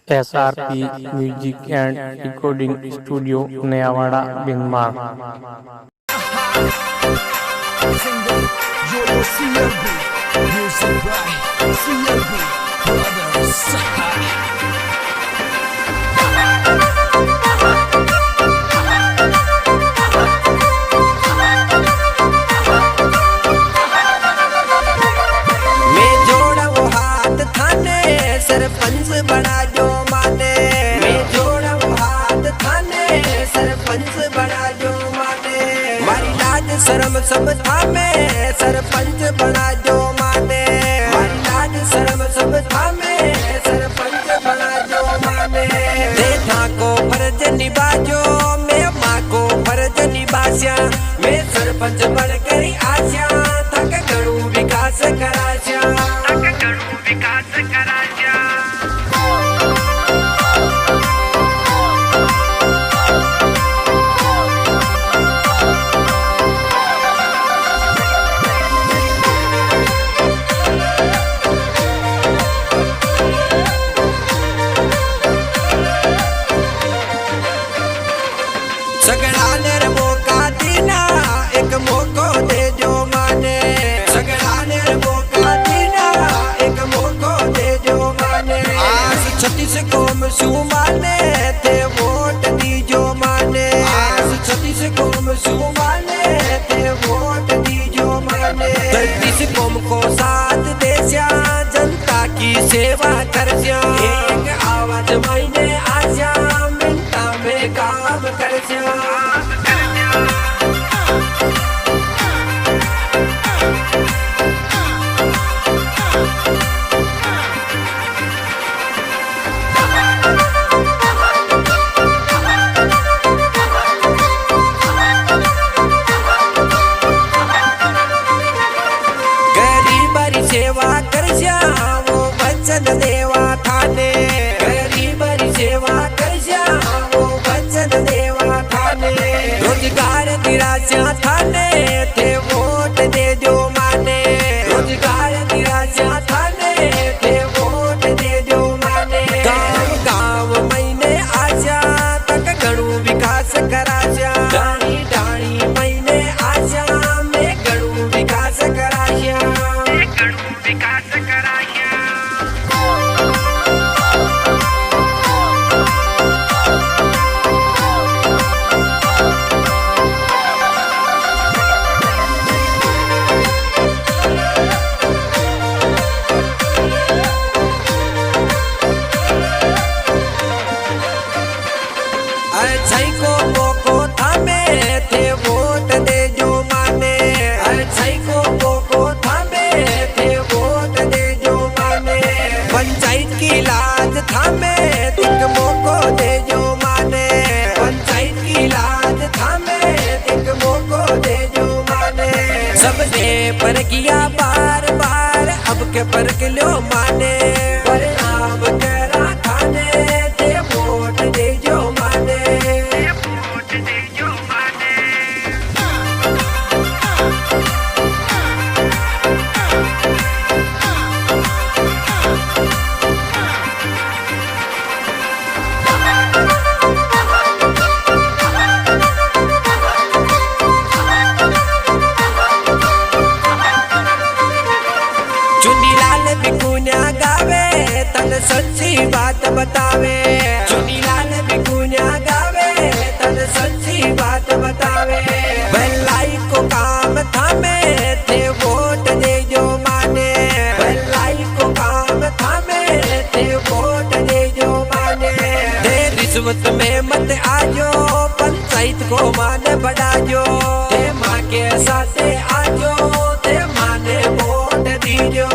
SRP Music and Recording Studio, Neawada, Myanmar. Music by CLB Brothers. Sarpanch बड़ा जो माने, मैं जोड़ा वो हाथ थाने, सरपंच बड़ा जो माने, मारी लाज शर्म सब थामे, सरपंच बड़ा जो माने, मारी लाज शर्म सब थामे, सरपंच बड़ा जो माने। देखा को फर्ज निभाजो, मैं माँ को फर्ज निभास्या, मैं सरपंच बनकर आस्या, तक घणो विकास करास्या, तक घणो विकास करास्या। सगड़ाने रे मौका दीना, एक मौको दे जो माने, सगड़ाने रे मौका दीना, एक मौको दे जो माने। आस 36 कौम सु माने, थे वोट दी जो माने, आस 36 कौम सु माने, थे वोट दी जो माने। 33 कौम को साथ देस्या, जनता की सेवा करस्या, एक आवाज मैंने आस्या, मिनटा में काम करस्या। सेवा करस्या वो वचन देवा थाने, गरीबरी सेवा करस्या वो वचन देवा थाने। रोजगार निराशा थाने, थे वोट दे जो माने, रोजगार निराशा थाने, थे वोट दे जो माने। गाँव गाँव मैंने आशा, तक घणो विकास करास्या, डाणी डाणी मैंने आशा, मैं घणो विकास करास्या, विकास कराया। अच्छाई को मोको थामे, थे वोट दे जो माने, अच्छाई को मोको थामे, थे वोट दे जो माने। पंचायत की लाज थामे, तिक मोको दे जो माने, पंचायत की लाज थामे, तिक मोको दे जो माने। सबने पर किया बार बार, अब के पर किलो माने, परिणाम करा थाने, थे वोट दे जो माने, वोट दे जो माने। चुनीलाल बिकुन्या गावे, तन सच्ची बात बतावे, चुनीलाल बिकुन्या गावे, तन सच्ची बात बतावे। भलाई को काम थामे, थे वोट दे जो माने, भलाई को काम थामे, थे वोट दे जो माने। दे रिश्वत में मत आजो, पंचायत को मान बढ़ाजो, थे माँ के साथ आजो, थे माने वोट दीजो।